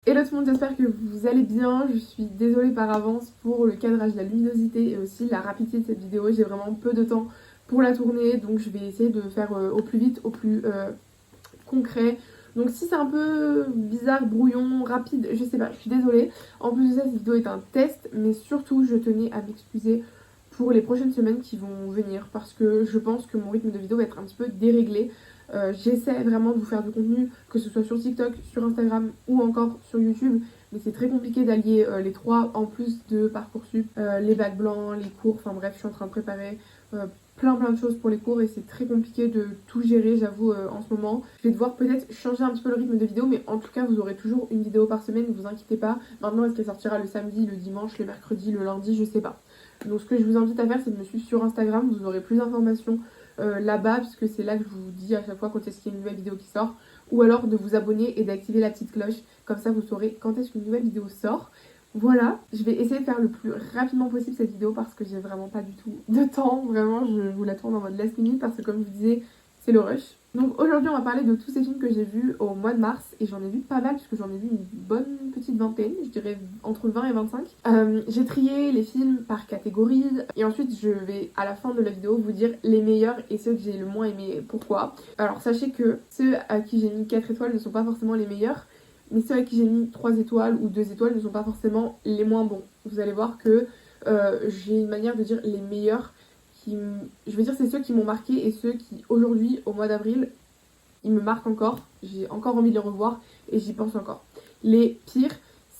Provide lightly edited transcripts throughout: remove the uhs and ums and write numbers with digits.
Hello tout le monde, j'espère que vous allez bien. Je suis désolée par avance pour le cadrage, la luminosité et aussi la rapidité de cette vidéo. J'ai vraiment peu de temps pour la tourner, donc je vais essayer de faire au plus vite, au plus concret. Donc si c'est un peu bizarre, brouillon, rapide, je sais pas, je suis désolée. En plus de ça, cette vidéo est un test, mais surtout je tenais à m'excuser pour les prochaines semaines qui vont venir parce que je pense que mon rythme de vidéo va être un petit peu déréglé. J'essaie vraiment de vous faire du contenu, que ce soit sur TikTok, sur Instagram ou encore sur YouTube, mais c'est très compliqué d'allier les trois en plus de Parcoursup, les bacs blancs, les cours, enfin bref, je suis en train de préparer plein de choses pour les cours et c'est très compliqué de tout gérer, j'avoue, en ce moment. Je vais devoir peut-être changer un petit peu le rythme de vidéo, mais en tout cas, vous aurez toujours une vidéo par semaine, ne vous inquiétez pas. Maintenant, est-ce qu'elle sortira le samedi, le dimanche, le mercredi, le lundi, je sais pas. Donc ce que je vous invite à faire, c'est de me suivre sur Instagram, vous aurez plus d'informations là-bas, puisque c'est là que je vous dis à chaque fois quand est-ce qu'il y a une nouvelle vidéo qui sort, ou alors de vous abonner et d'activer la petite cloche, comme ça vous saurez quand est-ce qu'une nouvelle vidéo sort. Voilà, je vais essayer de faire le plus rapidement possible cette vidéo parce que j'ai vraiment pas du tout de temps, vraiment je vous la tourne en mode last minute parce que comme je vous disais, c'est le rush. Donc aujourd'hui on va parler de tous ces films que j'ai vus au mois de mars et j'en ai vu pas mal puisque j'en ai vu une bonne petite vingtaine, je dirais entre 20 et 25. J'ai trié les films par catégorie et ensuite je vais à la fin de la vidéo vous dire les meilleurs et ceux que j'ai le moins aimé, pourquoi. Alors sachez que ceux à qui j'ai mis 4 étoiles ne sont pas forcément les meilleurs, mais ceux à qui j'ai mis 3 étoiles ou 2 étoiles ne sont pas forcément les moins bons. Vous allez voir que j'ai une manière de dire les meilleurs je veux dire c'est ceux qui m'ont marqué et ceux qui aujourd'hui au mois d'avril ils me marquent encore, j'ai encore envie de les revoir et j'y pense encore. Les pires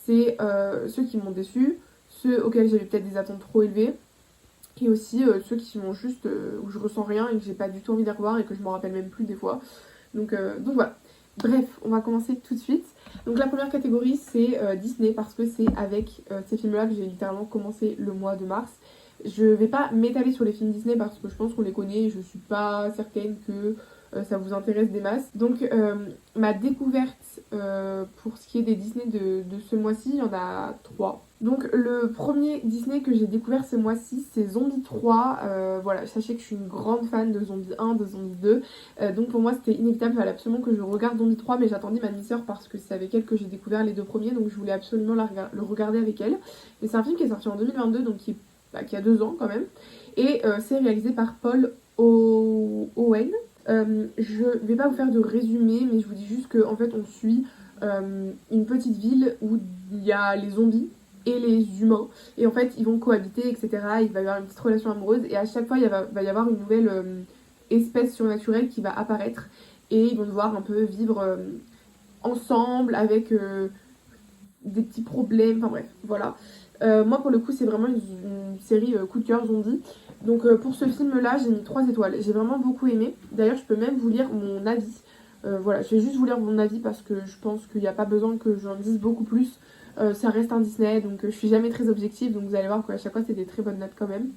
c'est ceux qui m'ont déçu, ceux auxquels j'avais peut-être des attentes trop élevées et aussi ceux qui m'ont juste où je ressens rien et que j'ai pas du tout envie de les revoir et que je m'en rappelle même plus des fois. Donc voilà. Bref, on va commencer tout de suite. Donc la première catégorie c'est Disney parce que c'est avec ces films-là que j'ai littéralement commencé le mois de mars. Je vais pas m'étaler sur les films Disney parce que je pense qu'on les connaît et je suis pas certaine que ça vous intéresse des masses. Donc ma découverte pour ce qui est des Disney de ce mois-ci, il y en a trois. Donc le premier Disney que j'ai découvert ce mois-ci, c'est Zombie 3. Voilà, sachez que je suis une grande fan de Zombie 1, de Zombie 2. Donc pour moi c'était inévitable, il fallait absolument que je regarde Zombie 3, mais j'attendais ma demi-sœur parce que c'est avec elle que j'ai découvert les deux premiers, donc je voulais absolument le regarder avec elle. Et c'est un film qui est sorti en 2022, donc qui a 2 ans quand même. Et c'est réalisé par Paul Owen. Je vais pas vous faire de résumé, mais je vous dis juste qu'en fait on suit une petite ville où il y a les zombies et les humains et en fait ils vont cohabiter, etc. Il va y avoir une petite relation amoureuse et à chaque fois va y avoir une nouvelle espèce surnaturelle qui va apparaître et ils vont devoir un peu vivre ensemble avec des petits problèmes, enfin bref, voilà. Moi pour le coup c'est vraiment une série coup de cœur zombie. Donc pour ce film là j'ai mis 3 étoiles, j'ai vraiment beaucoup aimé. D'ailleurs je peux même vous lire mon avis. Voilà, je vais juste vous lire mon avis parce que je pense qu'il n'y a pas besoin que j'en dise beaucoup plus. Ça reste un Disney donc je suis jamais très objective, donc vous allez voir qu'à chaque fois c'est des très bonnes notes quand même.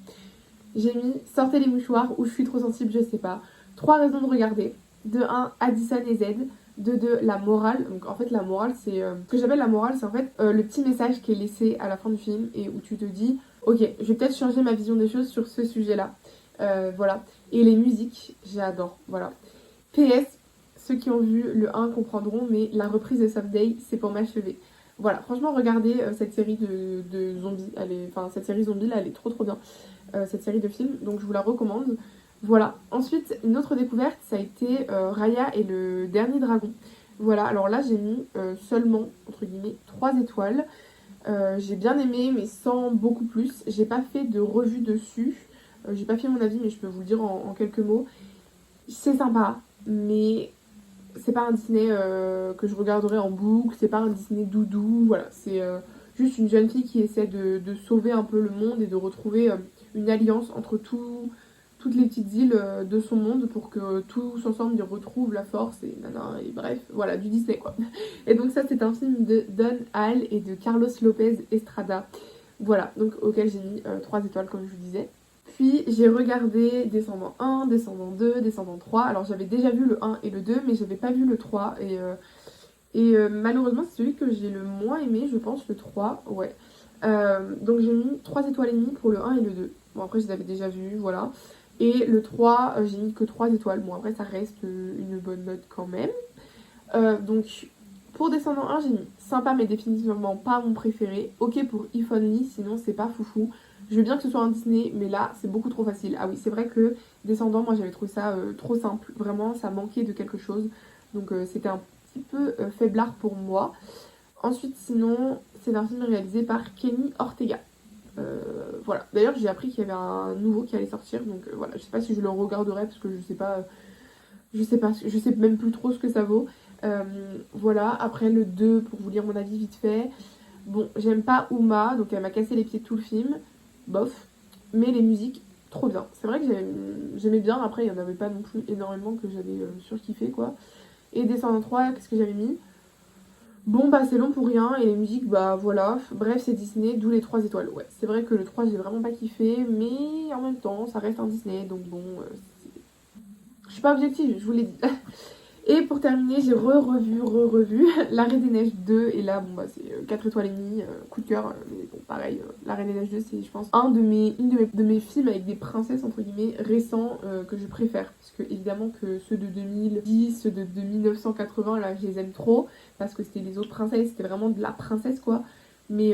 J'ai mis sortez les mouchoirs ou je suis trop sensible, je sais pas. 3 raisons de regarder. De 1 Addison et Z. De 2 la morale. Donc en fait la morale c'est ce que j'appelle la morale c'est en fait le petit message qui est laissé à la fin du film et où tu te dis ok je vais peut-être changer ma vision des choses sur ce sujet là. Voilà. Et les musiques j'adore. Voilà. PS ceux qui ont vu le 1 comprendront mais la reprise de Someday c'est pour m'achever. Voilà, franchement regardez cette série de zombies, enfin cette série zombie là elle est trop bien. Cette série de films, donc je vous la recommande. Voilà. Ensuite, une autre découverte, ça a été Raya et le dernier dragon. Voilà, alors là j'ai mis seulement, entre guillemets, 3 étoiles. J'ai bien aimé, mais sans beaucoup plus. J'ai pas fait de revue dessus. J'ai pas fait mon avis, mais je peux vous le dire en quelques mots. C'est sympa, mais c'est pas un Disney que je regarderai en boucle. C'est pas un Disney doudou. Voilà, c'est juste une jeune fille qui essaie de sauver un peu le monde et de retrouver une alliance entre toutes les petites îles de son monde pour que tous ensemble ils retrouvent la force et nanana, et bref, voilà, du Disney quoi. Et donc ça c'est un film de Don Hall et de Carlos Lopez Estrada. Voilà, donc auquel j'ai mis 3 étoiles comme je vous disais. Puis j'ai regardé Descendant 1, Descendant 2, Descendant 3. Alors j'avais déjà vu le 1 et le 2 mais j'avais pas vu le 3 et malheureusement c'est celui que j'ai le moins aimé je pense, le 3, ouais. Donc j'ai mis 3 étoiles et demie pour le 1 et le 2. Bon après je les avais déjà vus, voilà. Et le 3, j'ai mis que 3 étoiles. Bon après ça reste une bonne note quand même. Donc Pour Descendant 1, j'ai mis sympa mais définitivement pas mon préféré. Ok pour If Only, sinon c'est pas foufou. Je veux bien que ce soit un Disney, mais là c'est beaucoup trop facile. Ah oui, c'est vrai que Descendant, moi j'avais trouvé ça trop simple. Vraiment, ça manquait de quelque chose. Donc c'était un petit peu faiblard pour moi. Ensuite, sinon, c'est un film réalisé par Kenny Ortega. Voilà. D'ailleurs, j'ai appris qu'il y avait un nouveau qui allait sortir. Donc voilà, je sais pas si je le regarderai parce que je sais pas. Je sais même plus trop ce que ça vaut. Voilà, après le 2, pour vous lire mon avis vite fait. Bon, j'aime pas Uma, donc elle m'a cassé les pieds tout le film. Bof. Mais les musiques, trop bien. C'est vrai que j'aimais bien. Après, il y en avait pas non plus énormément que j'avais surkiffé, quoi. Et Descendant 3, qu'est-ce que j'avais mis? Bon, bah c'est long pour rien. Et les musiques, bah voilà. Bref, c'est Disney, d'où les 3 étoiles. Ouais, c'est vrai que le 3, j'ai vraiment pas kiffé. Mais en même temps, ça reste un Disney. Donc bon, je suis pas objective, je vous l'ai dit. Et pour terminer, j'ai revu La Reine des Neiges 2. Et là, bon, bah, c'est 4 étoiles et demie, coup de cœur. Mais bon, pareil, La Reine des Neiges 2, c'est, je pense, une de mes films avec des princesses, entre guillemets, récents que je préfère. Parce que, évidemment, que ceux de 2010, ceux de 1980, là, je les aime trop. Parce que c'était les autres princesses, c'était vraiment de la princesse, quoi. Mais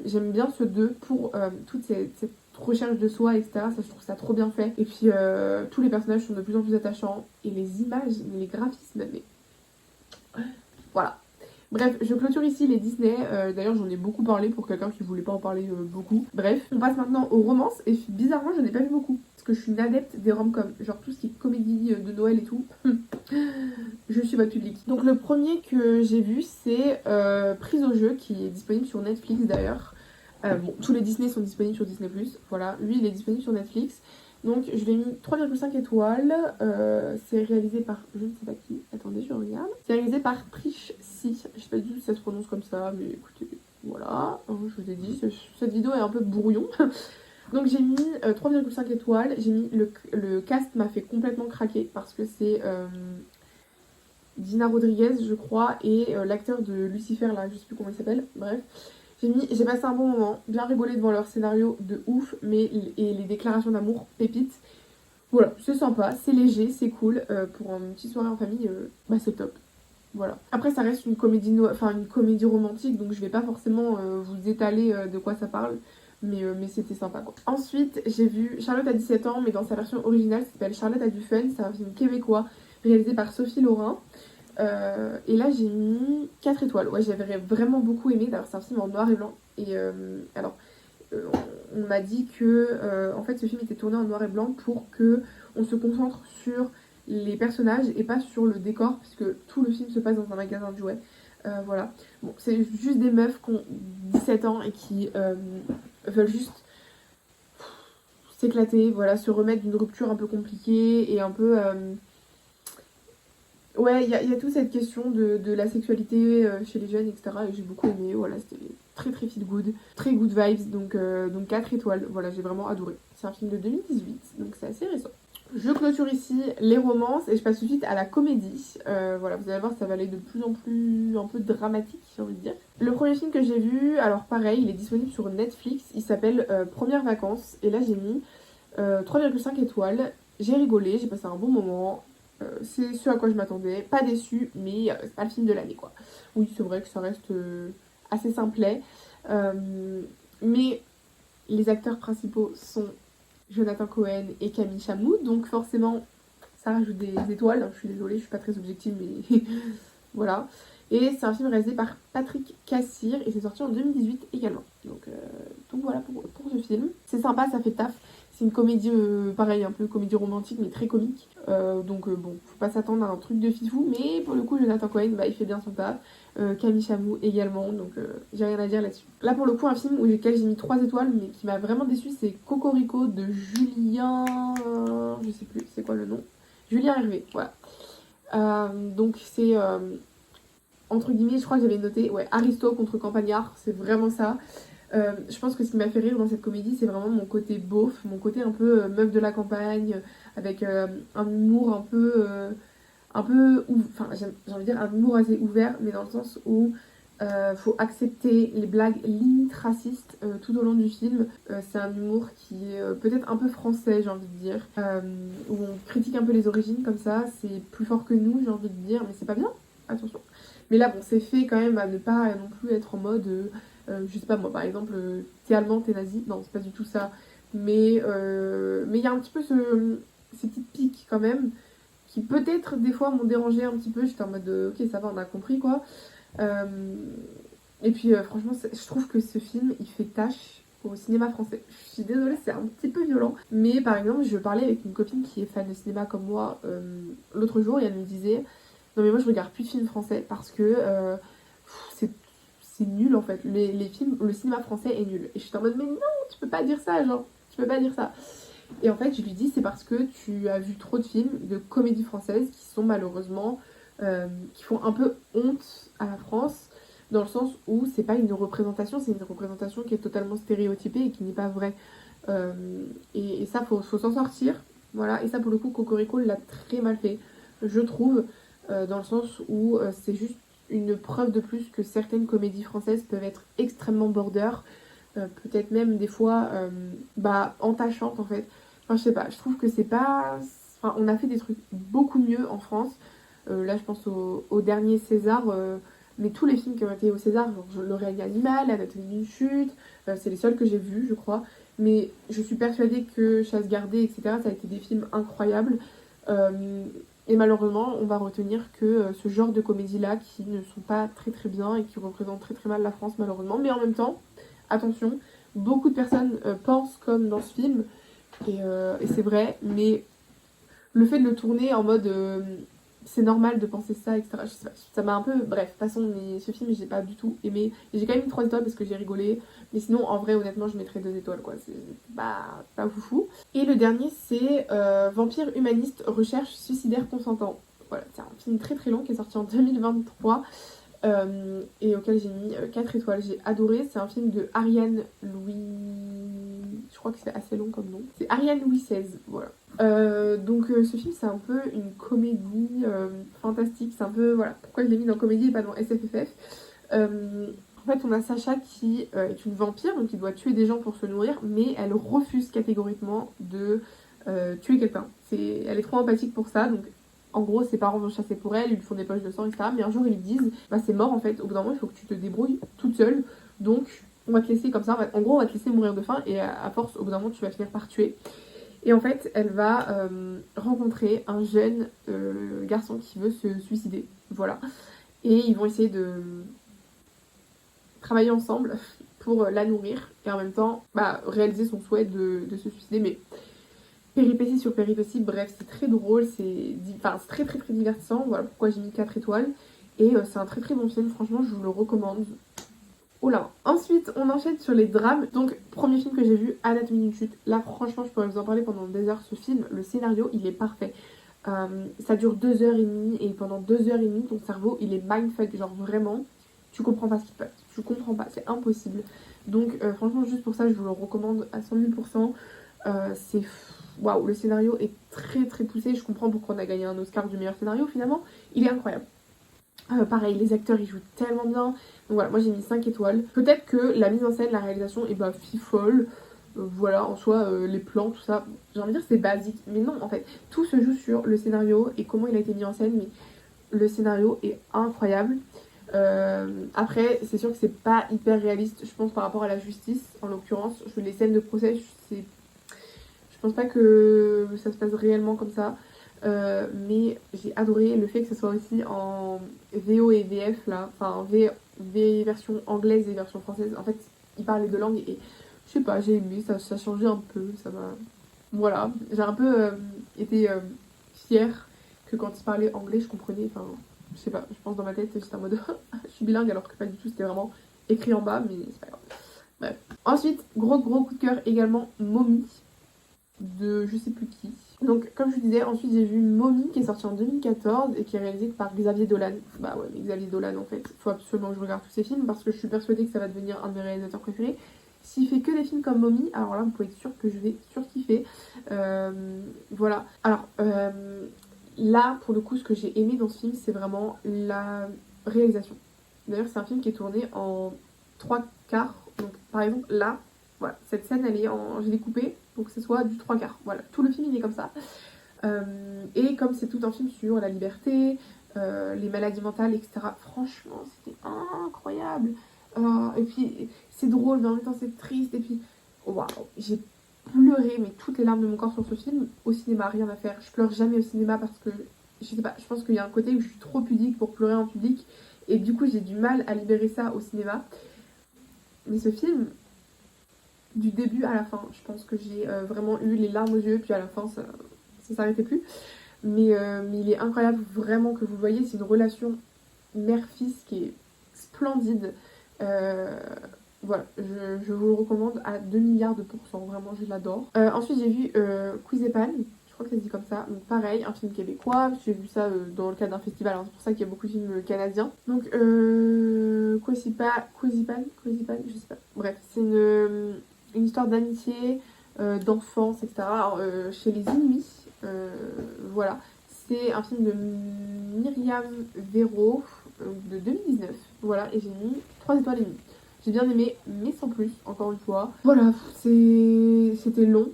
j'aime bien ce 2 pour toute cette recherche de soi, etc. Ça, je trouve ça trop bien fait. Et puis, tous les personnages sont de plus en plus attachants. Et les images, les graphismes, mais... Voilà. Bref, je clôture ici les Disney. D'ailleurs, j'en ai beaucoup parlé pour quelqu'un qui voulait pas en parler beaucoup. Bref, on passe maintenant aux romances. Et bizarrement, j'en ai pas vu beaucoup. Parce que je suis une adepte des rom-coms. Genre tout ce qui est comédie de Noël et tout. Je suis votre public. Donc le premier que j'ai vu, c'est Prise au jeu, qui est disponible sur Netflix d'ailleurs. Bon, tous les Disney sont disponibles sur Disney+. Voilà, lui il est disponible sur Netflix. Donc je lui ai mis 3,5 étoiles. C'est réalisé par, je ne sais pas qui, attendez je regarde. C'est réalisé par Trish Si. Je sais pas du tout si ça se prononce comme ça, mais écoutez, voilà. Je vous ai dit, cette vidéo est un peu brouillon. Donc j'ai mis 3,5 étoiles. J'ai mis le cast m'a fait complètement craquer parce que c'est Gina Rodriguez, je crois, et l'acteur de Lucifer, là, je sais plus comment il s'appelle. Bref. J'ai passé un bon moment, bien rigolé devant leur scénario de ouf, et les déclarations d'amour pépites. Voilà, c'est sympa, c'est léger, c'est cool. Pour une petite soirée en famille, bah c'est top. Voilà. Après, ça reste une comédie, une comédie romantique, donc je vais pas forcément vous étaler de quoi ça parle. Mais c'était sympa, quoi. Ensuite, j'ai vu Charlotte a 17 ans, mais dans sa version originale, ça s'appelle Charlotte a du fun. C'est un film québécois réalisé par Sophie Laurin. Et là j'ai mis 4 étoiles. Ouais, j'avais vraiment beaucoup aimé. D'ailleurs, c'est un film en noir et blanc. Et alors, on m'a dit que en fait ce film était tourné en noir et blanc pour que on se concentre sur les personnages et pas sur le décor, puisque tout le film se passe dans un magasin de jouets. Voilà. Bon, c'est juste des meufs qui ont 17 ans et qui veulent juste s'éclater, voilà, se remettre d'une rupture un peu compliquée et un peu... Ouais, il y a toute cette question de la sexualité chez les jeunes, etc. Et j'ai beaucoup aimé, voilà, c'était très très feel good, très good vibes, donc 4 étoiles, voilà, j'ai vraiment adoré. C'est un film de 2018, donc c'est assez récent. Je clôture ici les romances et je passe tout de suite à la comédie. Voilà, vous allez voir, ça va aller de plus en plus un peu dramatique, j'ai envie de dire. Le premier film que j'ai vu, alors pareil, il est disponible sur Netflix, il s'appelle Premières vacances, et là j'ai mis 3,5 étoiles. J'ai rigolé, j'ai passé un bon moment. C'est ce à quoi je m'attendais, pas déçu, mais c'est pas le film de l'année, quoi. Oui, c'est vrai que ça reste assez simplet, mais les acteurs principaux sont Jonathan Cohen et Camille Chamou, donc forcément ça rajoute des étoiles. Je suis désolée, je suis pas très objective, mais voilà. Et c'est un film réalisé par Patrick Cassir et c'est sorti en 2018 également. Donc voilà pour ce film. C'est sympa, ça fait taf. C'est une comédie, pareil, un peu comédie romantique, mais très comique. Donc bon, faut pas s'attendre à un truc de fifou, mais pour le coup, Jonathan Cohen, bah, il fait bien son taf. Camille Chamou également, donc j'ai rien à dire là-dessus. Là, pour le coup, un film auquel j'ai mis 3 étoiles, mais qui m'a vraiment déçu, c'est Cocorico de Julien... je sais plus, c'est quoi le nom? Julien Hervé, voilà. Donc c'est... entre guillemets, je crois que j'avais noté, ouais, Aristo contre Campagnard, c'est vraiment ça. Je pense que ce qui m'a fait rire dans cette comédie, c'est vraiment mon côté beauf, mon côté un peu meuf de la campagne, avec un humour enfin j'ai envie de dire un humour assez ouvert, mais dans le sens où faut accepter les blagues limite racistes tout au long du film. C'est un humour qui est peut-être un peu français, j'ai envie de dire, où on critique un peu les origines comme ça, c'est plus fort que nous, j'ai envie de dire, mais c'est pas bien, attention. Mais là, bon, c'est fait quand même à ne pas non plus être en mode, je sais pas moi, par exemple, t'es allemand, t'es nazi. Non, c'est pas du tout ça. Mais il y a un petit peu ces petites piques quand même, qui peut-être des fois m'ont dérangé un petit peu. J'étais en mode, ok, ça va, on a compris quoi. Euh, et puis franchement, je trouve que ce film, il fait tâche au cinéma français. Je suis désolée, c'est un petit peu violent. Mais par exemple, je parlais avec une copine qui est fan de cinéma comme moi l'autre jour et elle me disait, non mais moi je regarde plus de films français parce que c'est c'est nul en fait. Les films, le cinéma français est nul. Et je suis en mode, mais non, tu peux pas dire ça, genre, tu peux pas dire ça. Et en fait, je lui dis, c'est parce que tu as vu trop de films de comédie française qui sont malheureusement, qui font un peu honte à la France, dans le sens où c'est pas une représentation, c'est une représentation qui est totalement stéréotypée et qui n'est pas vraie. Euh, et ça, faut s'en sortir. Voilà, et ça, pour le coup, Cocorico l'a très mal fait, je trouve, dans le sens où c'est juste une preuve de plus que certaines comédies françaises peuvent être extrêmement border, peut-être même des fois entachantes en fait. Enfin, je sais pas, je trouve que c'est pas. Enfin, on a fait des trucs beaucoup mieux en France. Là, je pense au dernier César, mais tous les films qui ont été au César, genre Le règne animal, Anatomie d'une chute, c'est les seuls que j'ai vus, je crois. Mais je suis persuadée que Chasse gardée, etc., ça a été des films incroyables. Euh, et malheureusement, on va retenir que ce genre de comédies-là, qui ne sont pas très très bien et qui représentent très très mal la France, malheureusement. Mais en même temps, attention, beaucoup de personnes pensent comme dans ce film, et c'est vrai, mais le fait de le tourner en mode c'est normal de penser ça, etc. Je sais pas, ça m'a un peu. Bref, de toute façon, mais ce film, j'ai pas du tout aimé. Et j'ai quand même mis 3 étoiles parce que j'ai rigolé. Mais sinon, en vrai, honnêtement, je mettrais 2 étoiles, quoi. C'est pas foufou. Et le dernier, c'est Vampire humaniste, recherche suicidaire consentant. Voilà, c'est un film très très long qui est sorti en 2023. Et auquel j'ai mis 4 étoiles. J'ai adoré. C'est un film de Ariane Louis. Je crois que c'est assez long comme nom. C'est Ariane Louis XVI. Voilà. Donc ce film, c'est un peu une comédie fantastique. C'est un peu. Voilà. Pourquoi je l'ai mis dans comédie et pas dans SFFF. En fait, on a Sacha qui est une vampire, donc qui doit tuer des gens pour se nourrir, mais elle refuse catégoriquement de tuer quelqu'un. Elle est trop empathique pour ça, donc en gros, ses parents vont chasser pour elle, ils lui font des poches de sang, etc. Mais un jour, ils lui disent, bah c'est mort en fait, au bout d'un moment, il faut que tu te débrouilles toute seule. Donc, on va te laisser comme ça, en gros, on va te laisser mourir de faim, et à force, au bout d'un moment, tu vas finir par tuer. Et en fait, elle va rencontrer un jeune garçon qui veut se suicider. Voilà. Et ils vont essayer de travailler ensemble pour la nourrir, et en même temps, réaliser son souhait de se suicider. Mais péripéties sur péripéties, bref, c'est très drôle, c'est très très très divertissant, voilà pourquoi j'ai mis 4 étoiles. Et c'est un très très bon film, franchement, je vous le recommande. Oh là. Ensuite, on enchaîne sur les drames. Donc, premier film que j'ai vu, Anatomie d'une chute. Là, franchement, je pourrais vous en parler pendant des heures. Ce film, le scénario, il est parfait. Ça dure 2h30 et pendant 2h30, ton cerveau, il est mindfuck. Genre vraiment, tu comprends pas ce qui se passe. Tu comprends pas, c'est impossible. Donc, franchement, juste pour ça, je vous le recommande à 100 000%. C'est waouh, le scénario est très très poussé. Je comprends pourquoi on a gagné un Oscar du meilleur scénario finalement. Il est incroyable. Pareil, les acteurs ils jouent tellement bien. Donc voilà, moi j'ai mis 5 étoiles. Peut-être que la mise en scène, la réalisation est fifole. Voilà, en soi, les plans, tout ça, j'ai envie de dire c'est basique. Mais non, en fait, tout se joue sur le scénario et comment il a été mis en scène. Mais le scénario est incroyable. Après, c'est sûr que c'est pas hyper réaliste, je pense, par rapport à la justice. En l'occurrence, les scènes de procès, je pense pas que ça se passe réellement comme ça. Mais j'ai adoré le fait que ce soit aussi en VO et VF là, enfin version anglaise et version française. En fait, ils parlaient deux langues et je sais pas, j'ai aimé, ça changeait un peu, ça m'a. Voilà, j'ai un peu été fière que quand ils parlaient anglais, je comprenais, enfin, je sais pas, je pense dans ma tête, j'étais en mode je suis bilingue alors que pas du tout, c'était vraiment écrit en bas, mais c'est pas grave. Bref. Ensuite, gros coup de cœur également, Mommy de je sais plus qui. Donc, comme je vous disais, ensuite j'ai vu Mommy qui est sorti en 2014 et qui est réalisé par Xavier Dolan. Bah ouais, mais Xavier Dolan en fait, faut absolument que je regarde tous ses films parce que je suis persuadée que ça va devenir un de mes réalisateurs préférés. S'il fait que des films comme Mommy, alors là vous pouvez être sûr que je vais surkiffer. Voilà. Alors, là pour le coup, ce que j'ai aimé dans ce film, c'est vraiment la réalisation. D'ailleurs, c'est un film qui est tourné en 3/4. Donc, par exemple, là, voilà, cette scène, je l'ai coupée pour que ce soit du 3/4. Voilà, tout le film, il est comme ça. Et comme c'est tout un film sur la liberté, les maladies mentales, etc. Franchement, c'était incroyable. Et puis, c'est drôle, mais en même temps, c'est triste. Et puis, waouh, j'ai pleuré, mais toutes les larmes de mon corps sur ce film. Au cinéma, rien à faire. Je pleure jamais au cinéma parce que, je sais pas, je pense qu'il y a un côté où je suis trop pudique pour pleurer en public. Et du coup, j'ai du mal à libérer ça au cinéma. Mais ce film, du début à la fin, je pense que j'ai vraiment eu les larmes aux yeux. Puis à la fin, ça s'arrêtait plus. Mais il est incroyable, vraiment, que vous voyez. C'est une relation mère-fils qui est splendide. Euh, voilà, je vous le recommande à 2 milliards de pourcents, vraiment je l'adore. Ensuite j'ai vu Quiz et Pan, je crois que ça se dit comme ça, donc pareil, un film québécois, j'ai vu ça dans le cadre d'un festival, alors c'est pour ça qu'il y a beaucoup de films canadiens. Donc Quiz et Pan, je sais pas. Bref, c'est une histoire d'amitié, d'enfance, etc. Alors, chez les Inuits, voilà. C'est un film de Myriam Véro de 2019. Voilà, et j'ai mis 3 étoiles et demie. J'ai bien aimé, mais sans plus, encore une fois. Voilà, c'était long.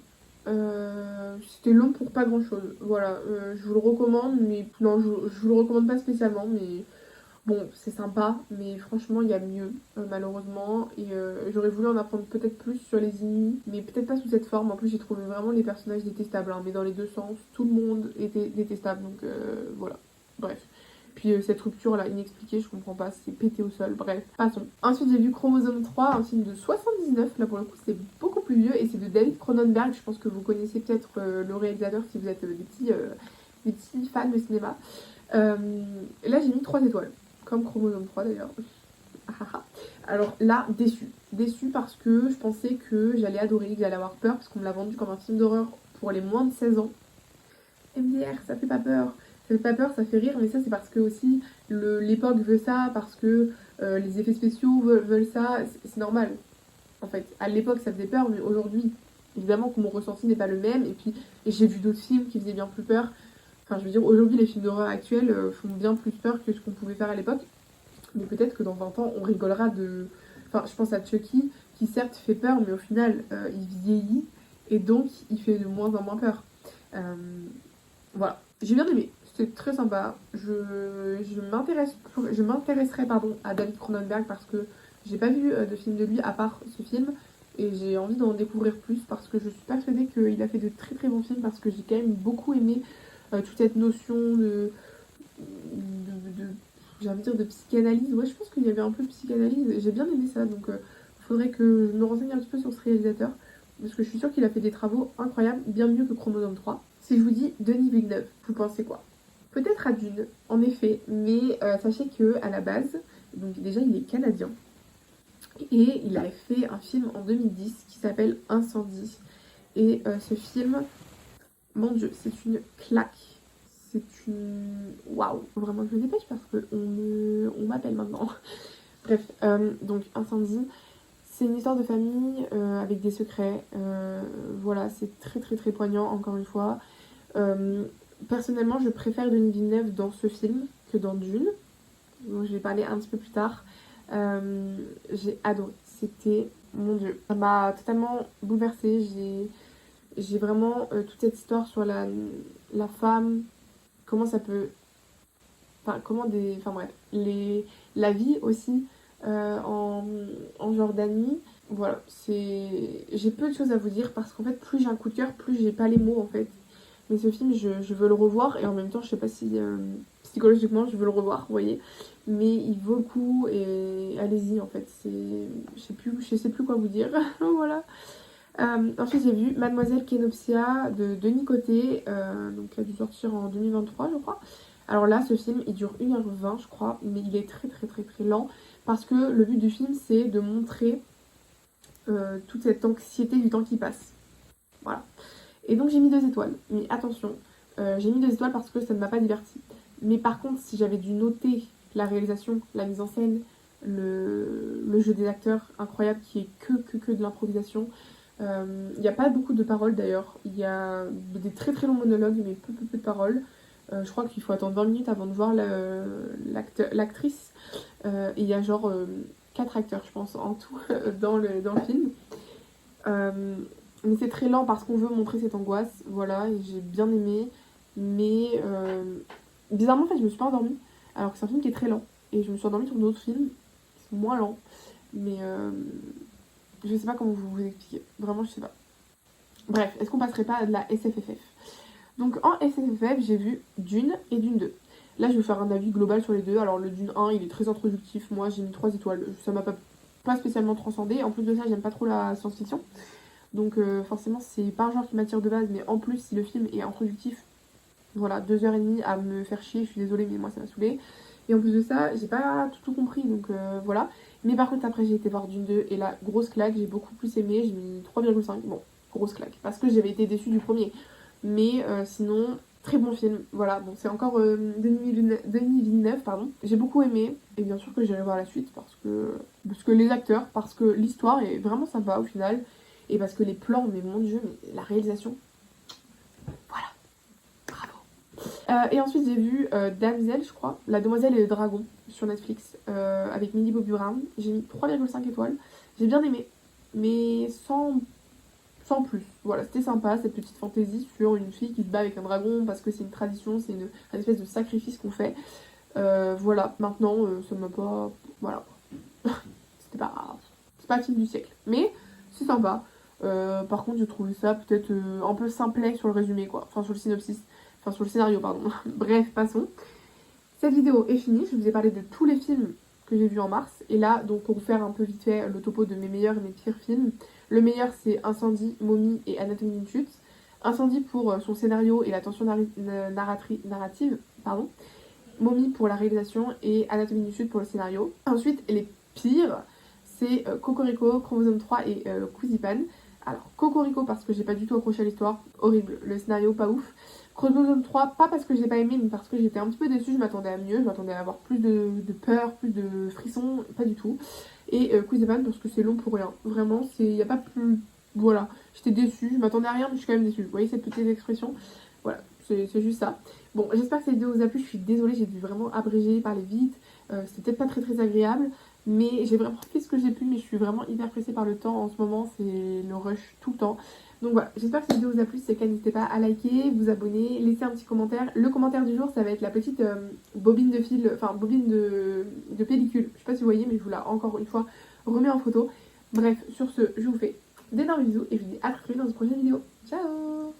C'était long pour pas grand chose. Voilà, je vous le recommande, mais non, je vous le recommande pas spécialement, mais bon, c'est sympa, mais franchement, il y a mieux, malheureusement. Et j'aurais voulu en apprendre peut-être plus sur les Inuits, mais peut-être pas sous cette forme. En plus, j'ai trouvé vraiment les personnages détestables, hein, mais dans les deux sens, tout le monde était détestable, donc voilà. Bref. Puis cette rupture là inexpliquée, je comprends pas, c'est pété au sol, bref, passons. Ensuite j'ai vu Chromosome 3, un film de 79, là pour le coup c'est beaucoup plus vieux, et c'est de David Cronenberg, je pense que vous connaissez peut-être le réalisateur si vous êtes des petits fans de cinéma. Et là j'ai mis 3 étoiles, comme Chromosome 3 d'ailleurs. Alors là, déçu parce que je pensais que j'allais adorer, que j'allais avoir peur, parce qu'on me l'a vendu comme un film d'horreur pour les moins de 16 ans. MDR, ça fait pas peur. Ça fait pas peur, ça fait rire, mais ça c'est parce que aussi l'époque veut ça, parce que les effets spéciaux veulent ça, c'est normal. En fait, à l'époque ça faisait peur, mais aujourd'hui, évidemment que mon ressenti n'est pas le même, et puis j'ai vu d'autres films qui faisaient bien plus peur. Enfin, je veux dire, aujourd'hui les films d'horreur actuels font bien plus peur que ce qu'on pouvait faire à l'époque, mais peut-être que dans 20 ans on rigolera de... Enfin, je pense à Chucky, qui certes fait peur, mais au final il vieillit, et donc il fait de moins en moins peur. Euh, voilà, j'ai bien aimé, c'était très sympa. Je m'intéresserai pardon, à David Cronenberg parce que j'ai pas vu de film de lui à part ce film et j'ai envie d'en découvrir plus parce que je suis persuadée qu'il a fait de très très bons films parce que j'ai quand même beaucoup aimé toute cette notion de j'ai envie de dire de psychanalyse. Ouais, je pense qu'il y avait un peu de psychanalyse, j'ai bien aimé ça donc il faudrait que je me renseigne un petit peu sur ce réalisateur parce que je suis sûre qu'il a fait des travaux incroyables, bien mieux que Chromosome 3. Si je vous dis Denis Villeneuve, vous pensez quoi? Peut-être à Dune, en effet, mais sachez que à la base, donc déjà il est canadien, et il a fait un film en 2010 qui s'appelle Incendie. Et ce film, mon dieu, c'est une claque. C'est une... Waouh. Vraiment, je me dépêche parce on m'appelle maintenant. Bref, donc Incendie, c'est une histoire de famille avec des secrets. Voilà, c'est très très très poignant, encore une fois. Personnellement, je préfère Denis Villeneuve dans ce film que dans Dune, dont je vais parler un petit peu plus tard. J'ai adoré. C'était, mon dieu, ça m'a totalement bouleversée. J'ai vraiment toute cette histoire sur la femme, comment ça peut... Enfin, comment des... Enfin bref, la vie aussi en Jordanie. Voilà, j'ai peu de choses à vous dire parce qu'en fait, plus j'ai un coup de cœur, plus j'ai pas les mots en fait. Mais ce film, je veux le revoir et en même temps, je sais pas si psychologiquement je veux le revoir, vous voyez. Mais il vaut le coup et allez-y en fait. Je sais plus quoi vous dire. Voilà. Ensuite, j'ai vu Mademoiselle Kenopsia de Denis Côté, donc qui a dû sortir en 2023, je crois. Alors là, ce film, il dure 1h20, je crois, mais il est très très très très lent parce que le but du film, c'est de montrer toute cette anxiété du temps qui passe. Voilà. Et donc j'ai mis 2 étoiles. Mais attention, j'ai mis 2 étoiles parce que ça ne m'a pas divertie. Mais par contre, si j'avais dû noter la réalisation, la mise en scène, le jeu des acteurs incroyable qui est que de l'improvisation. Il n'y a pas beaucoup de paroles d'ailleurs. Il y a des très très longs monologues mais peu de paroles. Je crois qu'il faut attendre 20 minutes avant de voir l'actrice. Et il y a genre 4 acteurs je pense en tout dans le film. Mais c'est très lent parce qu'on veut montrer cette angoisse. Voilà, et j'ai bien aimé. Mais bizarrement, en fait, je me suis pas endormie. alors que c'est un film qui est très lent. Et je me suis endormie sur d'autres films qui sont moins lents, mais je sais pas comment vous expliquer, vraiment je sais pas. Bref, est-ce qu'on passerait pas à de la SFFF? Donc en SFFF, j'ai vu Dune et Dune 2. Là, je vais vous faire un avis global sur les deux. Alors le Dune 1, il est très introductif, moi j'ai mis 3 étoiles, ça m'a pas spécialement transcendé. En plus de ça, j'aime pas trop la science-fiction. Donc forcément, c'est pas un genre qui m'attire de base, mais en plus, si le film est introductif, voilà, 2h30 à me faire chier, je suis désolée, mais moi ça m'a saoulé. Et en plus de ça, j'ai pas tout compris, donc voilà. Mais par contre, après, j'ai été voir Dune 2, et là, grosse claque, j'ai beaucoup plus aimé, j'ai mis 3,5. Bon, grosse claque, parce que j'avais été déçue du premier. Mais sinon, très bon film, voilà. Bon, c'est encore Denis Villeneuve, pardon. J'ai beaucoup aimé, et bien sûr que j'irai voir la suite, parce que les acteurs, parce que l'histoire est vraiment sympa au final, et parce que les plans, mais mon dieu, mais la réalisation, voilà, bravo. Et ensuite j'ai vu Damsel, je crois, La Demoiselle et le Dragon sur Netflix, avec Millie Bobby Brown. J'ai mis 3,5 étoiles. J'ai bien aimé, mais sans plus. Voilà, c'était sympa cette petite fantaisie sur une fille qui se bat avec un dragon parce que c'est une tradition, c'est une espèce de sacrifice qu'on fait. Voilà, maintenant ça m'a pas. Voilà, c'était pas. C'est pas le film du siècle, mais c'est sympa. Par contre, j'ai trouvé ça peut-être un peu simplet sur le résumé, quoi. Enfin, sur le synopsis. Enfin, sur le scénario, pardon. Bref, passons. Cette vidéo est finie. Je vous ai parlé de tous les films que j'ai vus en mars. Et là, donc, pour vous faire un peu vite fait le topo de mes meilleurs et mes pires films. Le meilleur, c'est Incendie, Momie et Anatomie d'une chute. Incendie pour son scénario et la tension narrative. Pardon. Momie pour la réalisation et Anatomie d'une chute pour le scénario. Ensuite, les pires, c'est Cocorico, Chromosome 3 et Quizipan. Alors, Cocorico parce que j'ai pas du tout accroché à l'histoire, horrible, le scénario pas ouf. Chromosome 3, pas parce que j'ai pas aimé, mais parce que j'étais un petit peu déçue, je m'attendais à mieux, je m'attendais à avoir plus de peur, plus de frissons, pas du tout. Et Quizipan parce que c'est long pour rien, vraiment, y a pas plus... Voilà, j'étais déçue, je m'attendais à rien, mais je suis quand même déçue. Vous voyez cette petite expression? Voilà, c'est juste ça. Bon, j'espère que cette vidéo vous a plu, je suis désolée, j'ai dû vraiment abréger, parler vite, c'était peut-être pas très agréable, mais j'ai vraiment fait ce que j'ai pu, mais je suis vraiment hyper pressée par le temps en ce moment, c'est le rush tout le temps. Donc voilà, j'espère que cette vidéo vous a plu, si c'est le cas, n'hésitez pas à liker, vous abonner, laisser un petit commentaire. Le commentaire du jour, ça va être la petite bobine de fil, enfin bobine de pellicule, je sais pas si vous voyez, mais je vous la, encore une fois, remets en photo. Bref, sur ce, je vous fais d'énormes bisous et je vous dis à très vite dans une prochaine vidéo. Ciao!